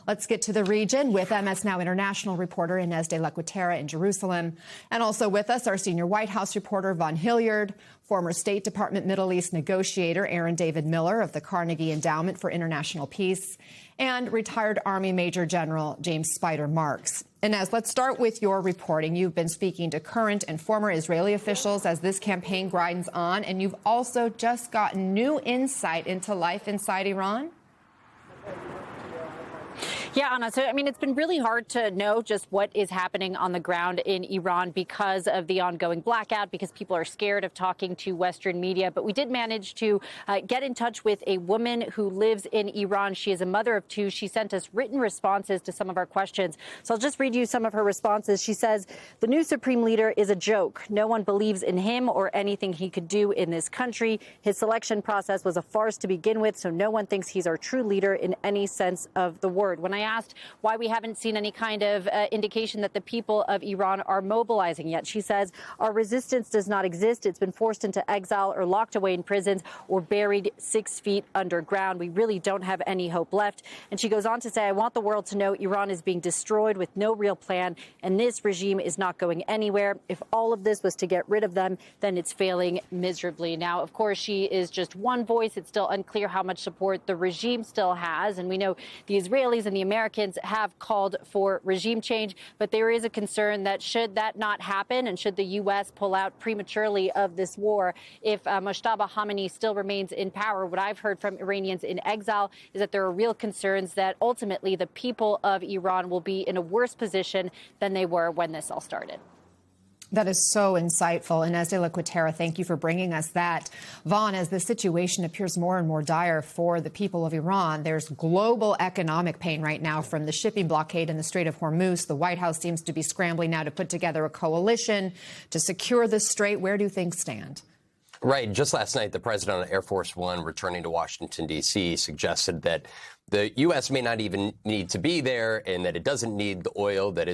Let's get to the region with MS Now international reporter Inez de la Cuetara in Jerusalem. And also with us, our senior White House reporter, Vaughn Hilliard, former State Department Middle East negotiator Aaron David Miller of the Carnegie Endowment for International Peace, and retired Army Major General James Spider Marks. Inez, let's start with your reporting. You've been speaking to current and former Israeli officials as this campaign grinds on, and you've also just gotten new insight into life inside Iran. Yeah, Anna. So, it's been really hard to know just what is happening on the ground in Iran because of the ongoing blackout, because people are scared of talking to Western media. But we did manage to get in touch with a woman who lives in Iran. She is a mother of two. She sent us written responses to some of our questions. So I'll just read you some of her responses. She says, the new supreme leader is a joke. No one believes in him or anything he could do in this country. His selection process was a farce to begin with, so no one thinks he's our true leader in any sense of the word. When I asked why we haven't seen any kind of indication that the people of Iran are mobilizing yet, she says, our resistance does not exist. It's been forced into exile or locked away in prisons or buried 6 feet underground. We really don't have any hope left. And she goes on to say, I want the world to know Iran is being destroyed with no real plan, and this regime is not going anywhere. If all of this was to get rid of them, then it's failing miserably. Now, of course, she is just one voice. It's still unclear how much support the regime still has. And we know the Israelis and the Americans have called for regime change, but there is a concern that should that not happen and should the U.S. pull out prematurely of this war, if Mojtaba Khamenei still remains in power, what I've heard from Iranians in exile is that there are real concerns that ultimately the people of Iran will be in a worse position than they were when this all started. That is so insightful. Inez de la Cuetara, thank you for bringing us that. Vaughn, as the situation appears more and more dire for the people of Iran, there's global economic pain right now from the shipping blockade in the Strait of Hormuz. The White House seems to be scrambling now to put together a coalition to secure the strait. Where do things stand? Right. Just last night, the president on Air Force One returning to Washington, D.C., suggested that the U.S. may not even need to be there and that it doesn't need the oil that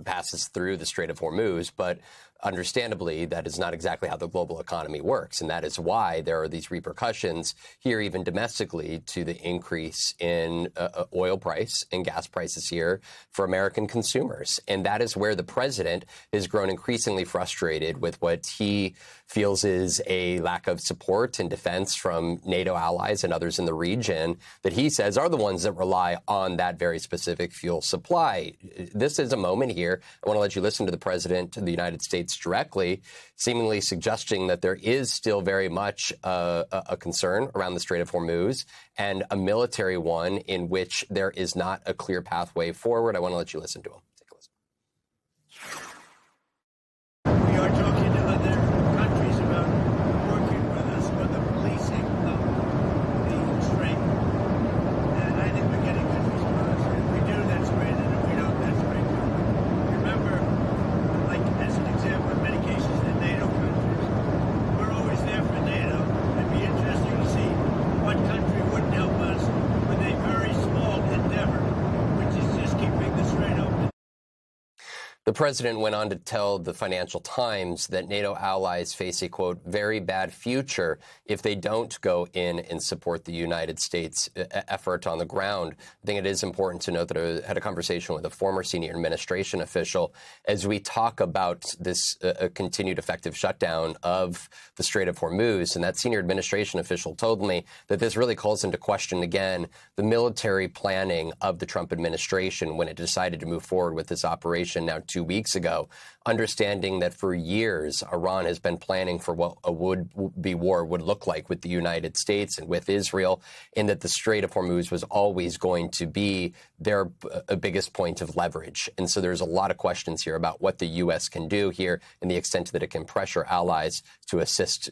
passes through the Strait of Hormuz. But understandably, that is not exactly how the global economy works. And that is why there are these repercussions here, even domestically, to the increase in oil price and gas prices here for American consumers. And that is where the president has grown increasingly frustrated with what he feels is a lack of support and defense from NATO allies and others in the region that he says are the ones that rely on that very specific fuel supply. This is a moment here. I want to let you listen to the president of the United States directly, seemingly suggesting that there is still very much a concern around the Strait of Hormuz and a military one in which there is not a clear pathway forward. I want to let you listen to him. Take a listen. We are talking to other countries about working with us for the policing of the strait. And I think we're getting good response. If we do, that's great. And if we don't, that's great. Remember, like as an example, in many cases, the NATO countries, we're always there for NATO. It'd be interesting to see what country wouldn't help us with a very small endeavor, which is just keeping the strait open. The president went on to tell the Financial Times that NATO allies face a, quote, very bad future if they don't go in and support the United States effort on the ground. I think it is important to note that I had a conversation with a former senior administration official as we talk about this continued effective shutdown of the Strait of Hormuz. And that senior administration official told me that this really calls into question, again, the military planning of the Trump administration when it decided to move forward with this operation now 2 weeks ago, understanding that for years Iran has been planning for what a would-be war would look like with the United States and with Israel, and that the Strait of Hormuz was always going to be their biggest point of leverage. And so there's a lot of questions here about what the U.S. can do here and the extent that it can pressure allies to assist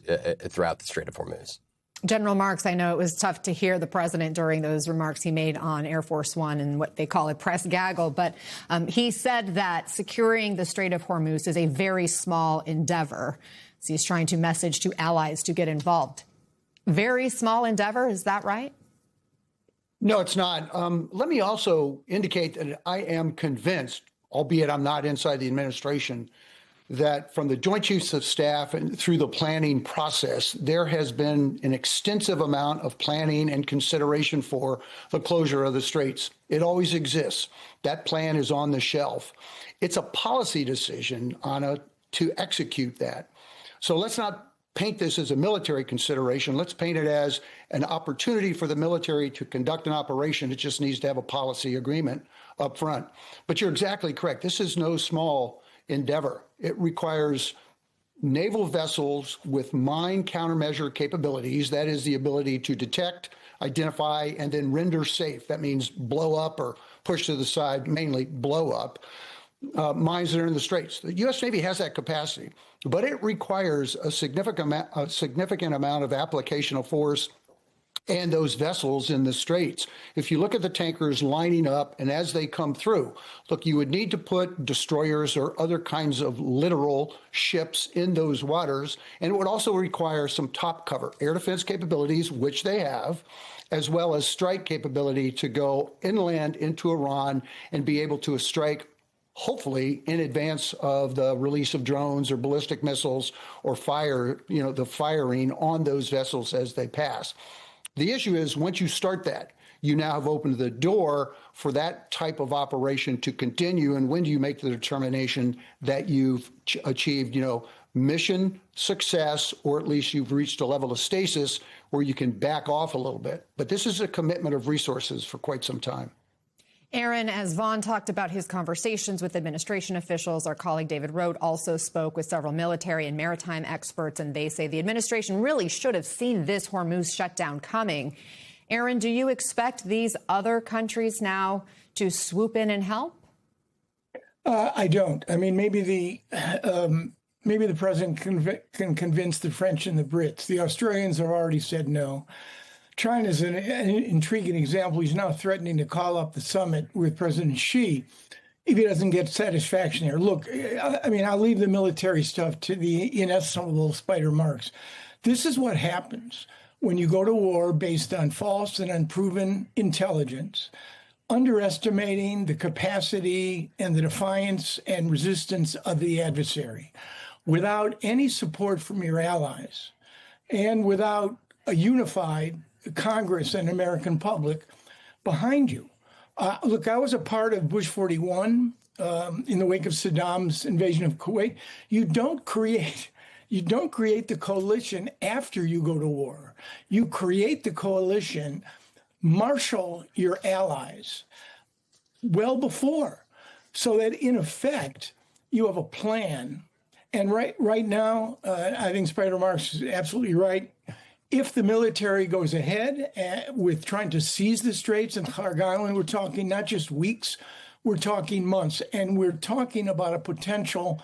throughout the Strait of Hormuz. General Marks, I know it was tough to hear the president during those remarks he made on Air Force One and what they call a press gaggle, but he said that securing the Strait of Hormuz is a very small endeavor. So he's trying to message to allies to get involved. Very small endeavor, is that right? No, it's not. Let me also indicate that I am convinced, albeit I'm not inside the administration, that from the Joint Chiefs of Staff and through the planning process, there has been an extensive amount of planning and consideration for the closure of the straits. It always exists. That plan is on the shelf. It's a policy decision, Anna, to execute that. So let's not paint this as a military consideration. Let's paint it as an opportunity for the military to conduct an operation. It just needs to have a policy agreement up front. But you're exactly correct. This is no small endeavor. It requires naval vessels with mine countermeasure capabilities. That is the ability to detect, identify, and then render safe. That means blow up or push to the side, mainly blow up mines that are in the straits. The U.S. Navy has that capacity, but it requires a significant amount of application of force and those vessels in the straits. If you look at the tankers lining up and as they come through, look, you would need to put destroyers or other kinds of littoral ships in those waters, and it would also require some top cover, air defense capabilities, which they have, as well as strike capability to go inland into Iran and be able to strike hopefully in advance of the release of drones or ballistic missiles or fire, the firing on those vessels as they pass. The issue is once you start that, you now have opened the door for that type of operation to continue. And when do you make the determination that you've achieved, mission success, or at least you've reached a level of stasis where you can back off a little bit? But this is a commitment of resources for quite some time. Aaron, as Vaughn talked about his conversations with administration officials, our colleague David Rohde also spoke with several military and maritime experts, and they say the administration really should have seen this Hormuz shutdown coming. Aaron, do you expect these other countries now to swoop in and help? I don't. I mean, maybe the president can convince the French and the Brits. The Australians have already said no. China's an intriguing example. He's now threatening to call up the summit with President Xi if he doesn't get satisfaction here. Look, I mean, I'll leave the military stuff to the inestimable Spider Marks. This is what happens when you go to war based on false and unproven intelligence, underestimating the capacity and the defiance and resistance of the adversary, without any support from your allies, and without a unified Congress and American public behind you. Look, I was a part of Bush 41 in the wake of Saddam's invasion of Kuwait. You don't create the coalition after you go to war. You create the coalition, marshal your allies well before, so that in effect you have a plan. And right now, I think Spider Marks is absolutely right. If the military goes ahead with trying to seize the straits and Kharg Island, we're talking not just weeks, we're talking months. And we're talking about a potential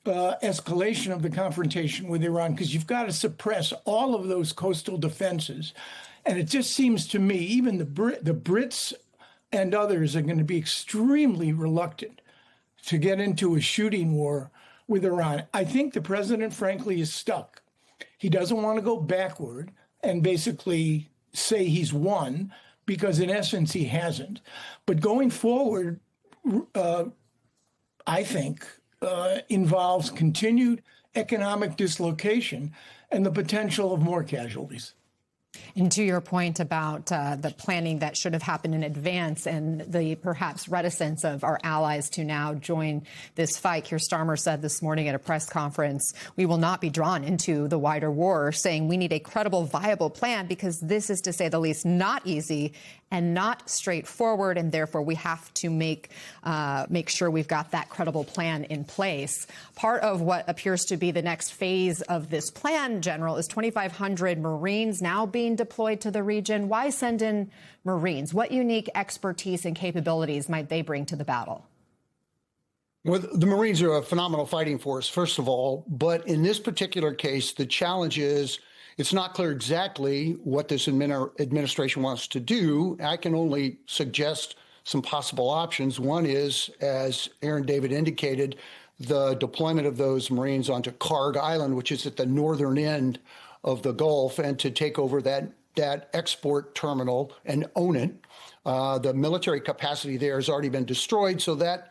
escalation of the confrontation with Iran, because you've got to suppress all of those coastal defenses. And it just seems to me, even the Brits and others are going to be extremely reluctant to get into a shooting war with Iran. I think the president, frankly, is stuck. He doesn't want to go backward and basically say he's won, because in essence he hasn't. But going forward, I think, involves continued economic dislocation and the potential of more casualties. And to your point about the planning that should have happened in advance and the perhaps reticence of our allies to now join this fight, Keir Starmer said this morning at a press conference, we will not be drawn into the wider war, saying we need a credible, viable plan, because this is, to say the least, not easy and not straightforward, and therefore we have to make sure we've got that credible plan in place. Part of what appears to be the next phase of this plan, General, is 2,500 Marines now being deployed to the region. Why send in Marines? What unique expertise and capabilities might they bring to the battle? Well, the Marines are a phenomenal fighting force, first of all. But in this particular case, the challenge is it's not clear exactly what this administration wants to do. I can only suggest some possible options. One is, as Aaron David indicated, the deployment of those Marines onto Kharg Island, which is at the northern end of the Gulf, and to take over that export terminal and own it. The military capacity there has already been destroyed, so that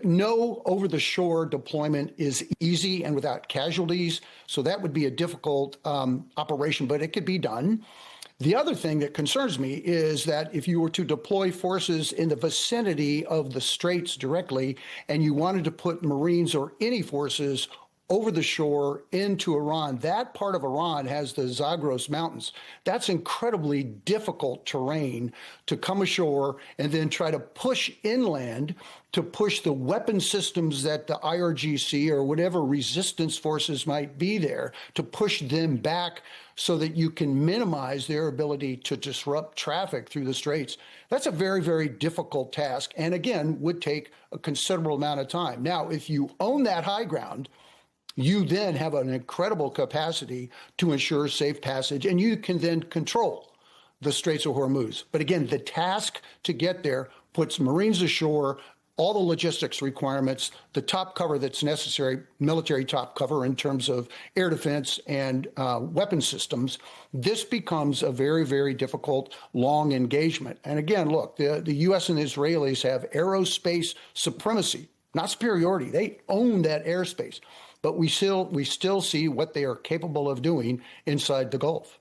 no over-the-shore deployment is easy and without casualties. So that would be a difficult operation, but it could be done. The other thing that concerns me is that if you were to deploy forces in the vicinity of the straits directly, and you wanted to put Marines or any forces over the shore into Iran, that part of Iran has the Zagros Mountains. That's incredibly difficult terrain to come ashore and then try to push inland to push the weapon systems that the IRGC or whatever resistance forces might be there, to push them back so that you can minimize their ability to disrupt traffic through the straits. That's a very, very difficult task, and again, would take a considerable amount of time. Now, if you own that high ground, you then have an incredible capacity to ensure safe passage, and you can then control the Straits of Hormuz. But again, the task to get there puts Marines ashore, all the logistics requirements, the top cover that's necessary, military top cover in terms of air defense and weapon systems. This becomes a very, very difficult, long engagement. And again, look, the U.S. and the Israelis have aerospace supremacy, not superiority. They own that airspace. But we still see what they are capable of doing inside the Gulf.